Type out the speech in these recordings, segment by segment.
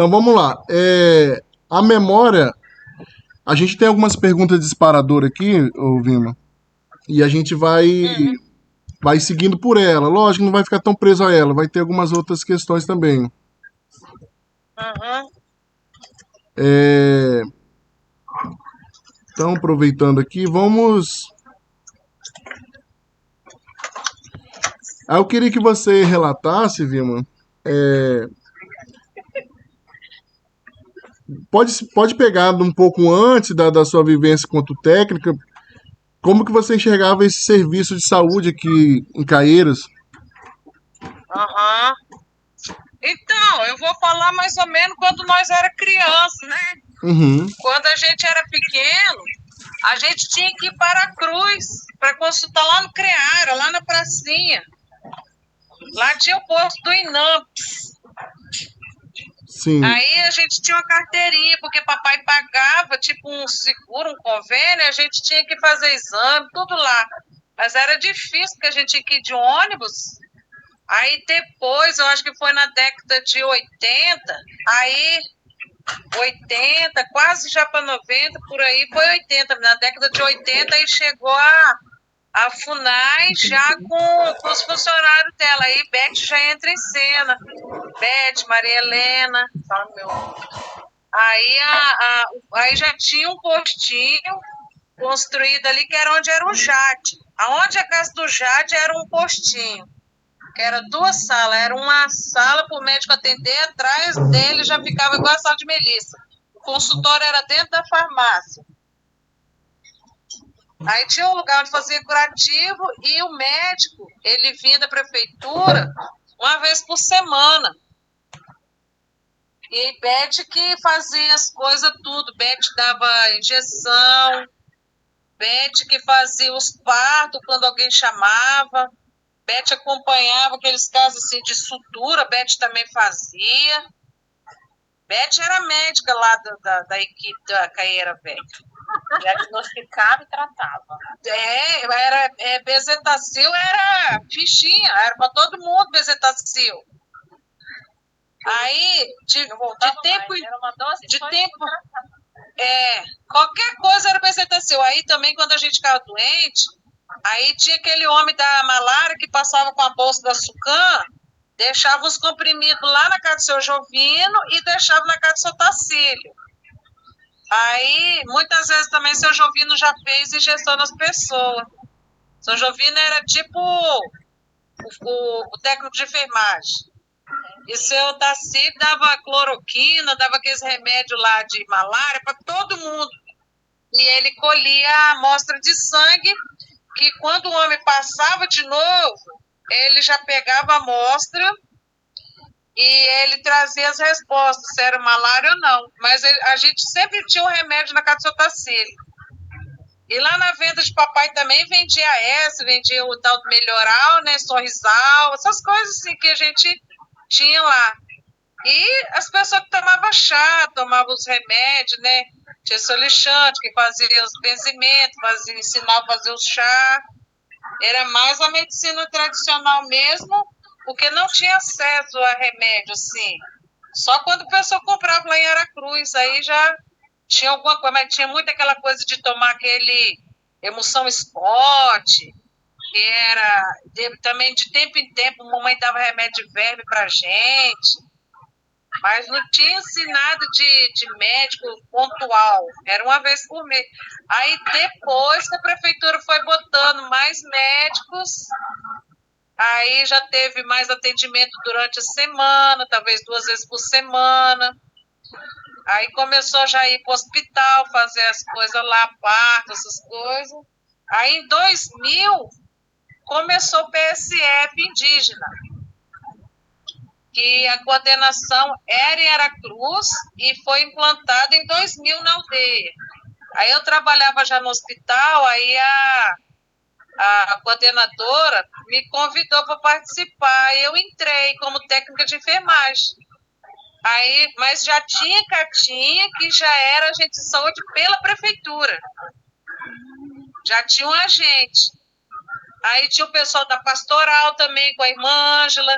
Então vamos lá. A memória, a gente tem algumas perguntas disparadoras aqui, ô Vima, e a gente Uhum, vai seguindo por ela. Lógico, não vai ficar tão preso a ela, vai ter algumas outras questões também. uhum. É, então, aproveitando aqui, vamos. Eu queria que você relatasse, Vima. é, pode pegar um pouco antes da sua vivência quanto técnica, como que você enxergava esse serviço de saúde aqui em Caieiras? Aham. Então, eu vou falar mais ou menos quando nós era criança, né? Uhum. Quando a gente era pequeno, a gente tinha que ir para a Cruz para consultar lá no CREARA, lá na pracinha. Lá tinha o posto do INAMP. Sim. Aí a gente tinha uma carteirinha, porque papai pagava tipo um seguro, um convênio, a gente tinha que fazer exame, tudo lá. Mas era difícil, porque a gente tinha que ir de ônibus. Aí depois, eu acho que foi na década de 80, aí 80, quase já para 90, por aí, foi 80, na década de 80, aí chegou a FUNAI já com os funcionários dela. Aí Beth já entra em cena. Beth, Maria Helena. Aí já tinha um postinho construído ali, que era onde era o Jade. Aonde a casa do Jade era um postinho, que era duas salas. Era uma sala para o médico atender, atrás dele já ficava igual a sala de Melissa. O consultório era dentro da farmácia. Aí tinha um lugar onde fazia curativo e o médico, ele vinha da prefeitura uma vez por semana. E Beth que fazia as coisas tudo. Beth dava injeção, Beth que fazia os partos quando alguém chamava. Beth acompanhava aqueles casos assim de sutura, Beth também fazia. Beth era médica lá da equipe da Caieira Velha. Diagnosticava e tratava. Bezetacil era fichinha, era para todo mundo Bezetacil. Aí, de tempo era uma dose de só tempo, qualquer coisa era Bezetacil. Aí também, quando a gente ficava doente, aí tinha aquele homem da malária que passava com a bolsa da Sucan, deixava os comprimidos lá na casa do seu Jovino e deixava na casa do seu Tacílio. Aí, muitas vezes também, seu Jovino já fez injeção nas pessoas. Seu Jovino era tipo o técnico de enfermagem. E seu Tacílio dava cloroquina, dava aqueles remédios lá de malária para todo mundo. E ele colhia a amostra de sangue, que quando o homem passava de novo, ele já pegava a amostra e ele trazia as respostas, se era malária ou não. Mas a gente sempre tinha um remédio na casa do seu Tacílio. E lá na venda de papai também vendia vendia o tal do Melhoral, né, Sorrisal, essas coisas assim que a gente tinha lá. E as pessoas que tomavam chá, tomavam os remédios, né? Tinha seu Alexandre, que fazia os benzimentos, ensinava a fazer os chá. Era mais a medicina tradicional mesmo, porque não tinha acesso a remédio, assim. Só quando a pessoa comprava lá em Aracruz, aí já tinha alguma coisa, mas tinha muito aquela coisa de tomar aquele emulsão Scott, que era também de tempo em tempo, a mamãe dava remédio de verme pra gente, mas não tinha assim nada de médico pontual, era uma vez por mês. Aí depois que a prefeitura foi botando mais médicos, aí já teve mais atendimento durante a semana, talvez 2 vezes por semana. Aí começou já a ir para o hospital, fazer as coisas lá, parto, essas coisas. Aí em 2000 começou o PSF indígena, que a coordenação era em Aracruz e foi implantado em 2000 na aldeia. Aí eu trabalhava já no hospital, aí a coordenadora me convidou para participar. Eu entrei como técnica de enfermagem. Aí, mas já tinha cartinha que já era agente de saúde pela prefeitura. Já tinha um agente. Aí tinha o pessoal da pastoral também, com a irmã Ângela.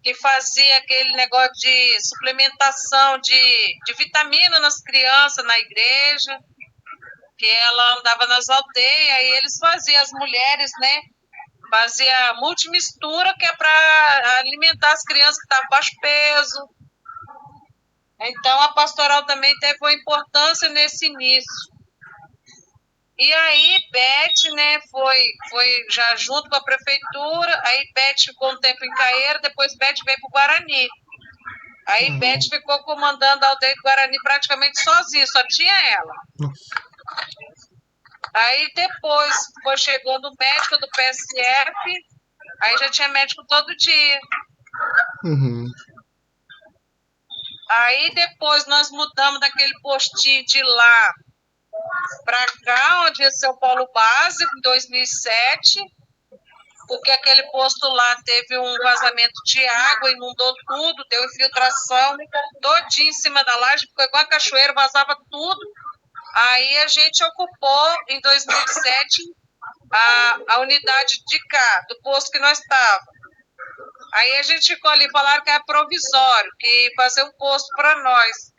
que fazia aquele negócio de suplementação de vitamina nas crianças na igreja, que ela andava nas aldeias e eles faziam, as mulheres, né? Fazia multimistura, que é para alimentar as crianças que estavam baixo peso. Então, a pastoral também teve uma importância nesse início. E aí, Beth, né, foi já junto com a prefeitura, aí Beth ficou um tempo em Caeira, depois Beth veio para o Guarani. Aí Beth ficou comandando a aldeia do Guarani praticamente sozinha, só tinha ela. Aí depois foi chegando o médico do PSF, aí já tinha médico todo dia. Uhum. Aí depois nós mudamos daquele postinho de lá para cá, onde ia ser o polo básico, em 2007, porque aquele posto lá teve um vazamento de água, inundou tudo, deu infiltração todinho em cima da laje, ficou igual a cachoeira, vazava tudo. Aí a gente ocupou, em 2007, a unidade de cá, do posto que nós estávamos. Aí a gente ficou ali, falaram que era provisório, que ia fazer um posto para nós,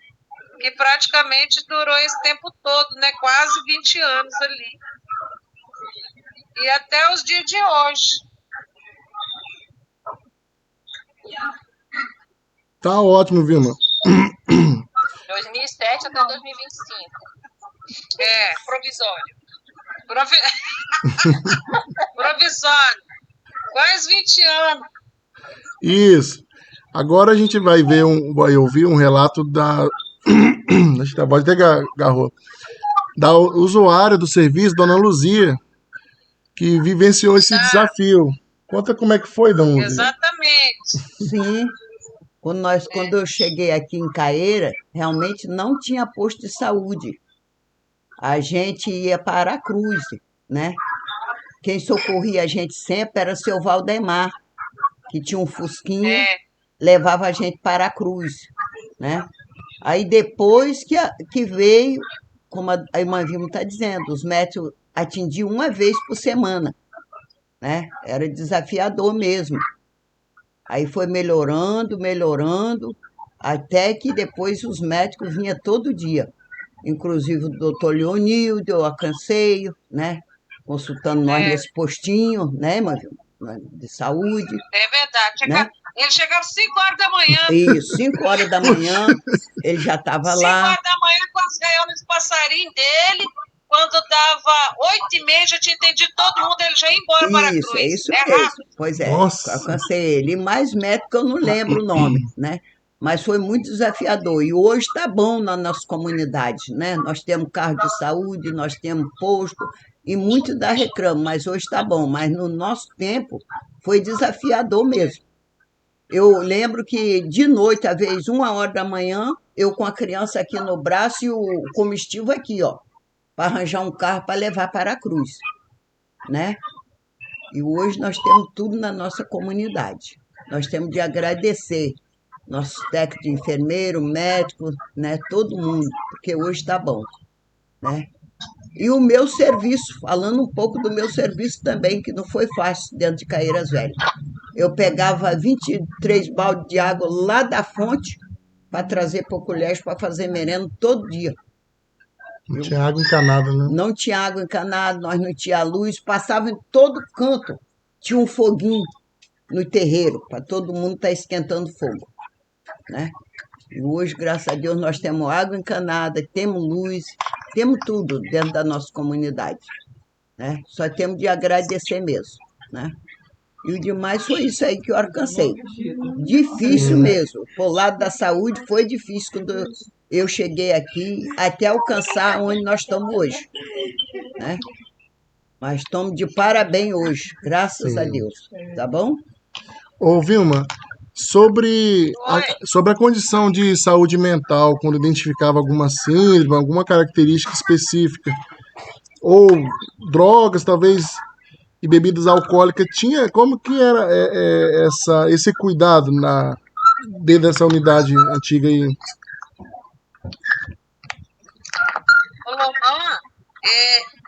que praticamente durou esse tempo todo, né? Quase 20 anos ali. E até os dias de hoje. Tá ótimo, Vilma. 2007 até 2025. É, provisório. Provisório. Quase 20 anos. Isso. Agora a gente vai ouvir um relato da. Acho que a voz até agarrou. Da usuária do serviço, Dona Luzia, que vivenciou esse desafio. Conta como é que foi, Dona Luzia. Exatamente. Sim, quando eu cheguei aqui em Caeira, realmente não tinha posto de saúde. A gente ia para a Cruz, né? Quem socorria a gente sempre era seu Valdemar, que tinha um fusquinha, levava a gente para a Cruz, né? Aí depois que veio, como a irmã Vilma está dizendo, os médicos atendiam uma vez por semana, né? Era desafiador mesmo. Aí foi melhorando, até que depois os médicos vinham todo dia. Inclusive o doutor Leonildo, eu alcancei, né? Consultando nós nesse postinho, né, irmã Vilma? De saúde. É verdade. Né? Ele chegava às 5 horas da manhã. Isso, 5 horas da manhã, ele já estava 5 lá. horas da manhã, com as gaiolas de passarinho dele. Quando dava 8h30, já tinha entendido todo mundo, ele já ia embora para a Isso, Cruz. é isso É mesmo. rápido. Pois é, Nossa. alcancei ele. E mais médico eu não lembro o nome, né? Mas foi muito desafiador. E hoje está bom na nossa comunidade, né? Nós temos carro de saúde, nós temos posto, e muito dá reclamo, mas hoje está bom. Mas no nosso tempo foi desafiador mesmo. Eu lembro que de noite, às vezes, 1 hora da manhã, eu com a criança aqui no braço e o combustível aqui, ó, para arranjar um carro para levar para a Cruz, né? E hoje nós temos tudo na nossa comunidade. Nós temos de agradecer nossos técnicos de enfermeiro, médico, né, todo mundo, porque hoje está bom, né? E o meu serviço, falando um pouco do meu serviço também, que não foi fácil dentro de Caeiras Velhas. Eu pegava 23 baldes de água lá da fonte para trazer para o colégio para fazer merenda todo dia. Não tinha água encanada, né? Não tinha água encanada, nós não tinha luz, passava em todo canto. Tinha um foguinho no terreiro, para todo mundo estar esquentando fogo, né? E hoje, graças a Deus, nós temos água encanada, temos luz, temos tudo dentro da nossa comunidade, né? Só temos de agradecer mesmo, né? E o demais foi isso aí que eu alcancei. Difícil mesmo. Por lado da saúde foi difícil quando eu cheguei aqui até alcançar onde nós estamos hoje, né? Mas estamos de parabéns hoje, graças a Deus. Tá bom? Ô, Vilma, sobre a condição de saúde mental, quando identificava alguma síndrome, alguma característica específica, ou drogas, talvez, e bebidas alcoólicas, como que era esse cuidado dentro dessa unidade antiga aí? Ô,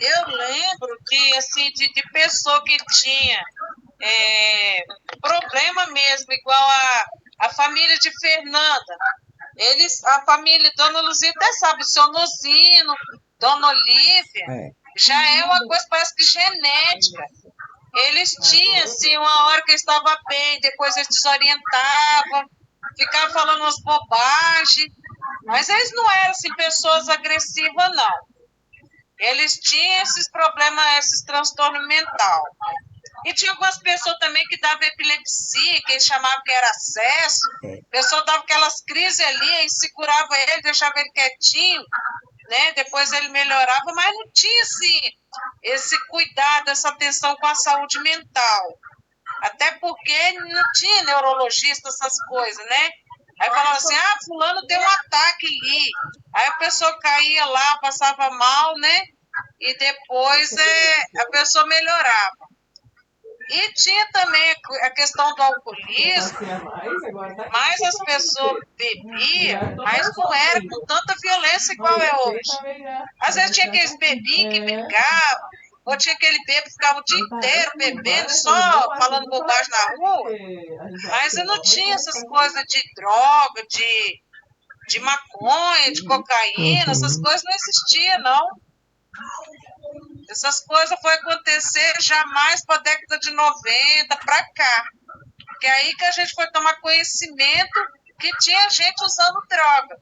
eu lembro de pessoa que tinha problema mesmo, igual a família de Fernanda. A família, Dona Luzia até sabe, seu Nozino, Dona Olívia, já é uma coisa, parece que genética. Eles tinham, assim, uma hora que estava bem, depois eles desorientavam, ficavam falando umas bobagens, mas eles não eram, assim, pessoas agressivas, não. Eles tinham esses problemas, esses transtornos mental. E tinha algumas pessoas também que davam epilepsia, que eles chamavam que era acesso. A pessoa dava aquelas crises ali, aí segurava ele, deixava ele quietinho, né? Depois ele melhorava, mas não tinha esse cuidado, essa atenção com a saúde mental. Até porque não tinha neurologista, essas coisas, né? Aí falava assim, fulano deu um ataque ali. Aí a pessoa caía lá, passava mal, né? E depois a pessoa melhorava. E tinha também a questão do alcoolismo, mas as pessoas bebiam, mas não era com tanta violência igual é hoje. Às vezes tinha aqueles bebinhos que brigavam, ou tinha aquele bebê que ficava o dia inteiro bebendo, só falando bobagem na rua, mas eu não tinha essas coisas de droga, de maconha, de cocaína, essas coisas não existiam, não. Essas coisas foi acontecer jamais para a década de 90 para cá. Que é aí que a gente foi tomar conhecimento que tinha gente usando droga.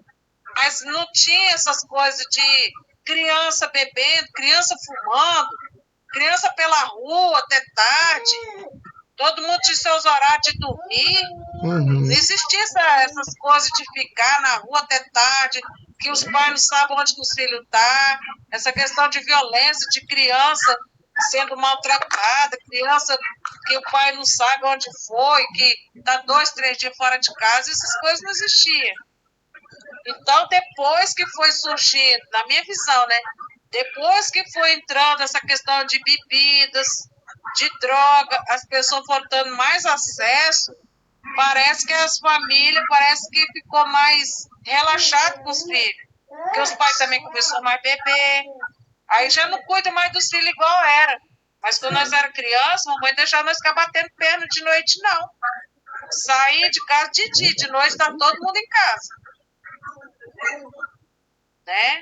Mas não tinha essas coisas de criança bebendo, criança fumando, criança pela rua até tarde. Todo mundo tinha seus horários de dormir. Não existia essas coisas de ficar na rua até tarde, que os pais não sabem onde os filhos estão. Essa questão de violência, de criança sendo maltratada, criança que o pai não sabe onde foi, que está 2, 3 dias fora de casa, essas coisas não existiam. Então, depois que foi surgindo, na minha visão, né? Depois que foi entrando essa questão de bebidas, de droga, as pessoas foram dando mais acesso, parece que as famílias, parece que ficou mais relaxado com os filhos. Porque os pais também começaram mais a beber. Aí já não cuida mais dos filhos igual era. Mas quando nós era criança, a mamãe deixava nós ficar batendo perna de noite, não. Saía de casa de dia, de noite tá todo mundo em casa. Né?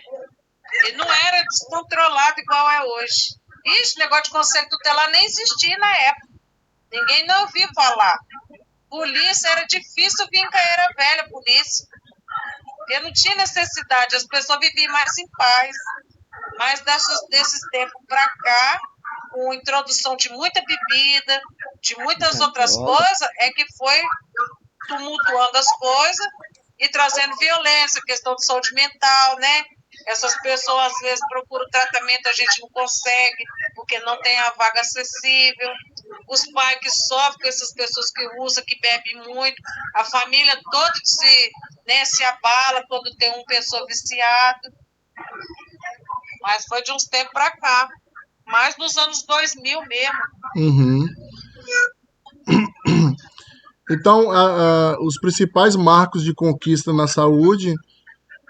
E não era descontrolado igual é hoje. Ixi, negócio de conselho tutelar nem existia na época. Ninguém não ouvia falar. Polícia era difícil vir em Caeira Velha, polícia. Porque não tinha necessidade, as pessoas viviam mais em paz. Mas desses tempos para cá, com introdução de muita bebida, de muitas outras coisas, é que foi tumultuando as coisas e trazendo violência, questão de saúde mental, né? Essas pessoas às vezes procuram tratamento, a gente não consegue, porque não tem a vaga acessível. Os pais que sofrem com essas pessoas que usam, que bebem muito, a família toda se abala quando tem uma pessoa viciada. Mas foi de uns tempos para cá, mais nos anos 2000 mesmo. Então, os principais marcos de conquista na saúde,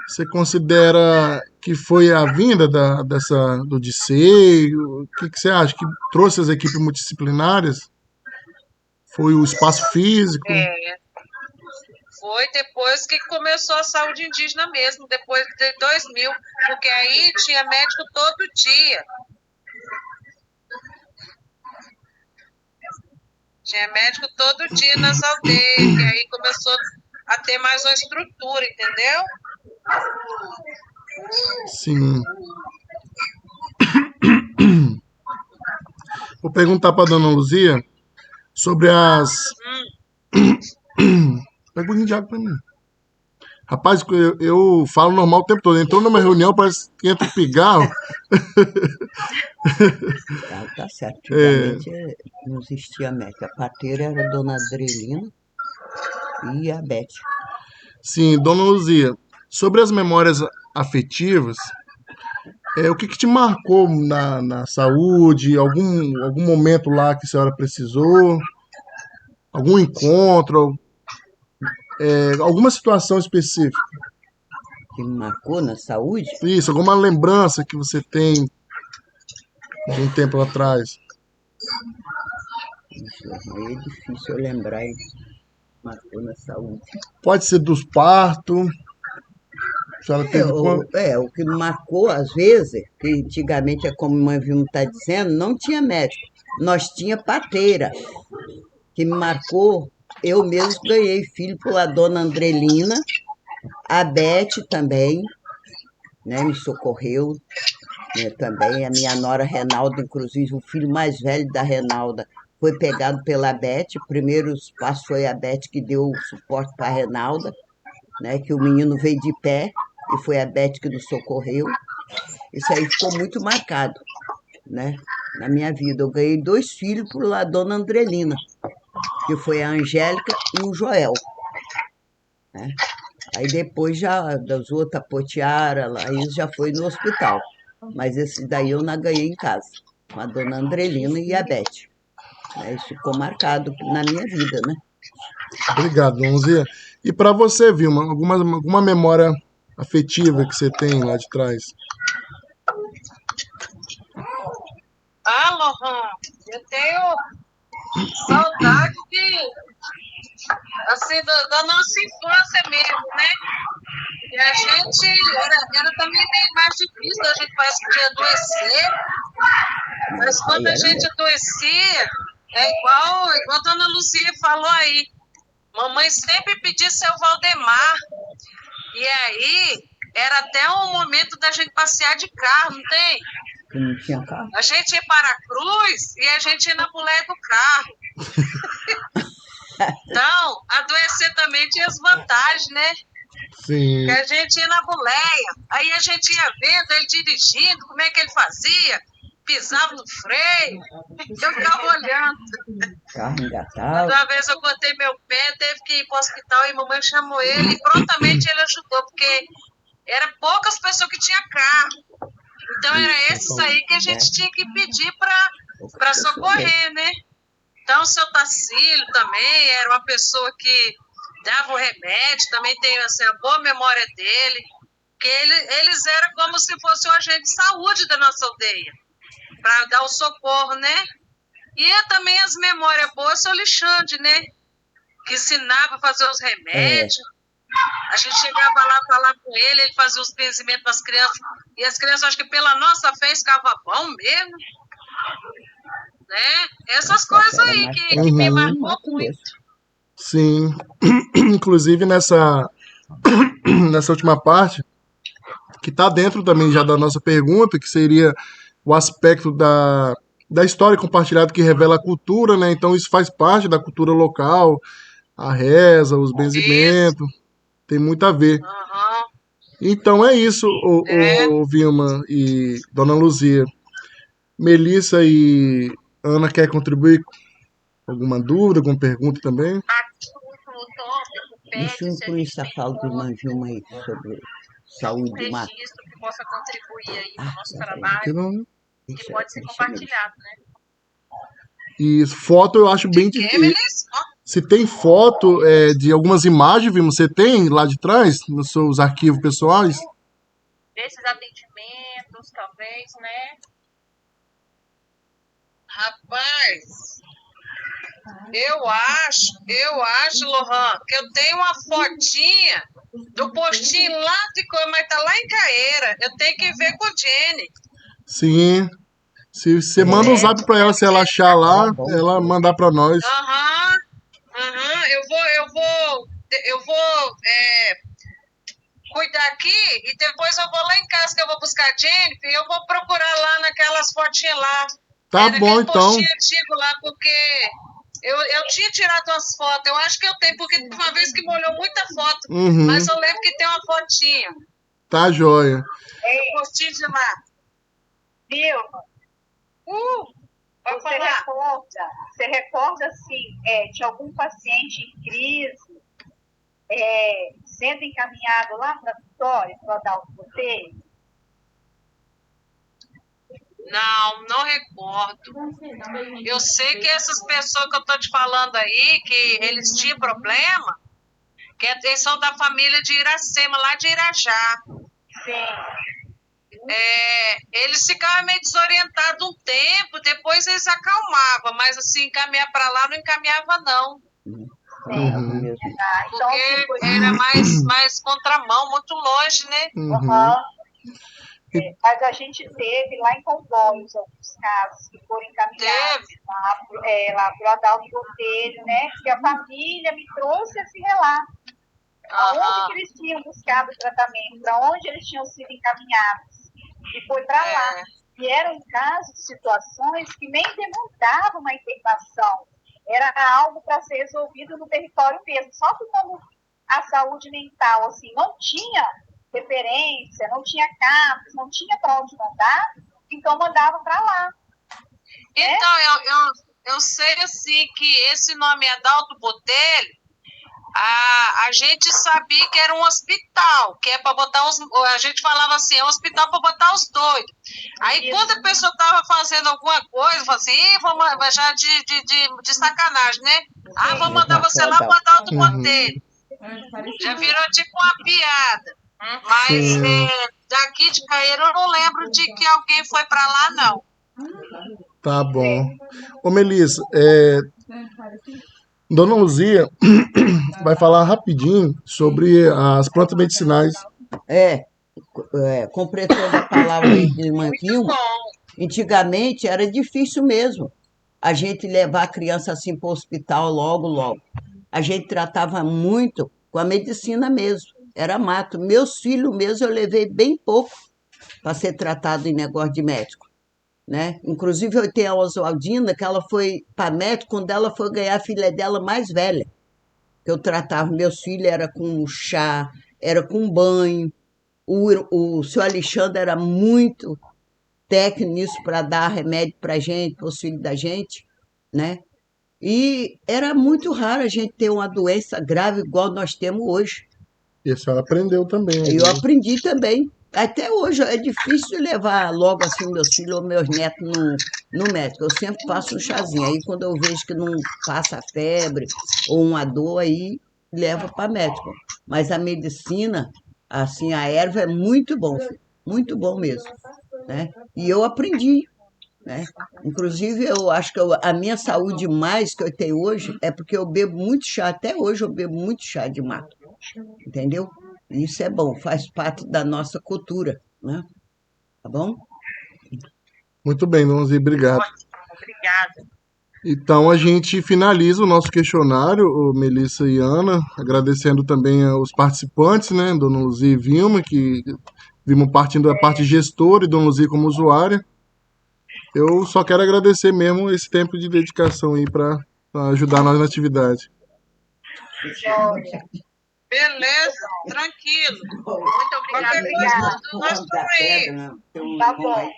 você considera que foi a vinda do DICEI? O que você acha? Que trouxe as equipes multidisciplinares? Foi o espaço físico? Foi depois que começou a saúde indígena mesmo, depois de 2000, porque aí tinha médico todo dia. Tinha médico todo dia nas aldeias, e aí começou a ter mais uma estrutura, entendeu? Sim. Vou perguntar para dona Luzia sobre as... Pega um pouquinho de água para mim. Rapaz, eu falo normal o tempo todo. Entrou numa reunião, parece que entra pigarro. Tá certo. Antigamente não existia médica. A parteira era a dona Adrielina e a Beth. Sim, dona Luzia, sobre as memórias afetivas, o que te marcou na saúde? Algum momento lá que a senhora precisou? Algum encontro? Alguma situação específica? Que me marcou na saúde? Isso, alguma lembrança que você tem de um tempo atrás? Aí é difícil eu lembrar, hein? Marcou na saúde. Pode ser dos partos. A senhora teve quanto? O que me marcou, às vezes, que antigamente, é como a mãe Vilma está dizendo, não tinha médico. Nós tinha parteira, que me marcou. Eu mesmo ganhei filho pela dona Andrelina, a Beth também, né, me socorreu, né, também. A minha nora Renalda, inclusive, o filho mais velho da Renalda, foi pegado pela Beth. O primeiro passo foi a Beth que deu o suporte para a Renalda, né, que o menino veio de pé e foi a Beth que nos socorreu. Isso aí ficou muito marcado, né, na minha vida. Eu ganhei 2 filhos por lá, dona Andrelina, que foi a Angélica e o Joel, né? Aí depois já das outras, a Potiara, lá, isso já foi no hospital. Mas esse daí eu não ganhei em casa, com a dona Andrelina e a Beth. Né? Isso ficou marcado na minha vida, né? Obrigado, dona Luzia. E para você, Vilma, alguma memória afetiva que você tem lá de trás? Ah, Lohan, eu tenho saudade assim, da nossa infância mesmo, né? E a gente era também meio mais difícil, a gente parece que podia adoecer, mas quando a gente adoecia, é igual a dona Luzia falou aí, mamãe sempre pedia seu Valdemar, e aí era até um momento da gente passear de carro, não tem? Que não tinha carro. A gente ia para a cruz e a gente ia na boleia do carro. Então, adoecer também tinha as vantagens, né? Sim. Que a gente ia na boleia, aí a gente ia vendo ele dirigindo, como é que ele fazia, pisava no freio, eu ficava olhando. Carro engatado. Uma vez eu cortei meu pé, teve que ir para o hospital e mamãe chamou ele e prontamente ele ajudou, porque eram poucas pessoas que tinham carro. Então era esses aí que a gente tinha que pedir para socorrer, né? Então o seu Tacílio também era uma pessoa que dava o remédio, também tem assim, a boa memória dele, que eles eram como se fosse o agente de saúde da nossa aldeia, para dar o socorro, né? E também as memórias boas, seu Alexandre, né? Que ensinava a fazer os remédios. A gente chegava lá, falava com ele, ele fazia os benzimentos das crianças, e as crianças, acho que pela nossa fé, ficava bom mesmo, né? Essas coisas aí que me marcou muito. Sim. Inclusive nessa última parte, que está dentro também já da nossa pergunta, que seria o aspecto da história compartilhada que revela a cultura, né? Então isso faz parte da cultura local, a reza, os benzimentos, tem muito a ver. Uhum. Então é isso, o Vilma e Dona Luzia. Melissa e Ana quer contribuir com alguma dúvida, alguma pergunta também? Aqui no último tópico Deixa eu pede se a incluir gente essa tem fala do irmã Vilma aí sobre saúde um humana. registro que possa contribuir aí para o nosso Então, trabalho, que deixa pode ser mesmo. compartilhado, né? E foto eu acho bem Que, difícil. Melissa? Se tem foto de algumas imagens, Vilma, você tem lá de trás, nos seus arquivos pessoais? Desses atendimentos, talvez, né? Rapaz, eu acho, Lohan, que eu tenho uma fotinha do postinho lá de coisa, mas tá lá em Caeira. Eu tenho que ver com o Jenny. Sim. Se você manda um zap pra ela, se ela achar lá, ela mandar pra nós. Aham, eu vou cuidar aqui e depois eu vou lá em casa que eu vou buscar a Jennifer e eu vou procurar lá naquelas fotinhas lá. Tá Era bom, aquele então. postinho antigo lá, porque eu tinha tirado umas fotos, eu acho que eu tenho, porque uma vez que molhou muita foto, mas eu lembro que tem uma fotinha. Tá joia. O postinho de lá. Vilma, Pode falar. você recorda assim, de algum paciente em crise sendo encaminhado lá para a Vitória, para o Adalto Botelho? Não recordo. Eu sei que essas pessoas que eu tô te falando aí, que eles tinham problema, que eles são da família de Iracema, lá de Irajá. Sim. eles ficavam meio desorientados um tempo, depois eles acalmavam, mas assim, encaminhar para lá não encaminhava não, Uhum. mesmo. Então, assim, porque era mais contramão, muito longe, né? Uhum. aham. Mas a gente teve lá em Congonhas alguns casos que foram encaminhados lá para o Adalto Botelho, né? Que a família me trouxe esse relato. Aonde que eles tinham buscado tratamento, para onde eles tinham sido encaminhados. E foi para lá. E eram casos, situações que nem demandavam uma internação. Era algo para ser resolvido no território mesmo. Só que como a saúde mental assim, não tinha referência, não tinha CAPS, não tinha para onde mandar, então mandava para lá. Então, eu sei assim que esse nome Adalto Botelho, a gente sabia que era um hospital, que é para botar a gente falava assim, é um hospital para botar os doidos. Aí Isso. quando a pessoa estava fazendo alguma coisa, falava assim, vamos já de sacanagem, né? Vou mandar você lá para Adalto Botelho. Já virou tipo uma piada. Mas Sim. daqui de Caeiro eu não lembro de que alguém foi para lá, não. Tá bom. Ô, Melissa, Dona Luzia vai falar rapidinho sobre as plantas medicinais. Completando a palavra aí de Irmã Muito Vilma, bom. antigamente era difícil mesmo a gente levar a criança assim para o hospital logo, logo. A gente tratava muito com a medicina mesmo, era mato. Meus filhos mesmo eu levei bem pouco para ser tratado em negócio de médico, né? Inclusive eu tenho a Oswaldina, que ela foi para médico quando ela foi ganhar a filha dela mais velha, que eu tratava meus filhos, era com chá, era com banho. O senhor Alexandre era muito técnico nisso para dar remédio para a gente, para os filhos da gente, né? E era muito raro a gente ter uma doença grave igual nós temos hoje. E a senhora aprendeu também. Eu Né? aprendi também. Até hoje é difícil levar logo assim meus filhos ou meus netos no médico. Eu sempre passo um chazinho. Aí quando eu vejo que não passa febre ou uma dor, aí levo para médico. Mas a medicina, assim, a erva é muito bom, filho. Muito bom mesmo, né? E eu aprendi, né? Inclusive, eu acho que a minha saúde mais que eu tenho hoje é porque eu bebo muito chá. Até hoje eu bebo muito chá de mato, entendeu? Isso é bom, faz parte da nossa cultura, né? Tá bom? Muito bem, Dona Luzia, obrigado. Obrigada. Então a gente finaliza o nosso questionário, ô Melissa e Ana, agradecendo também aos participantes, né, Dona Luzia e Vilma, que Vilma partindo da parte gestora e Dona Luzia como usuária. Eu só quero agradecer mesmo esse tempo de dedicação aí para ajudar nós na atividade. Beleza, tranquilo. Muito obrigada. Qualquer coisa, nós por aí. Tá bom.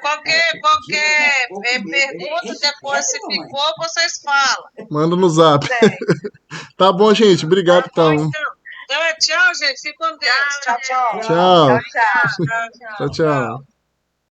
Qualquer pergunta depois, se ficou, vocês falam. Manda no zap. Tá bom, gente. Obrigado, então. Então, tchau, gente. Fique com Deus. Tchau, tchau. Tchau. Tchau, tchau. Tchau, tchau.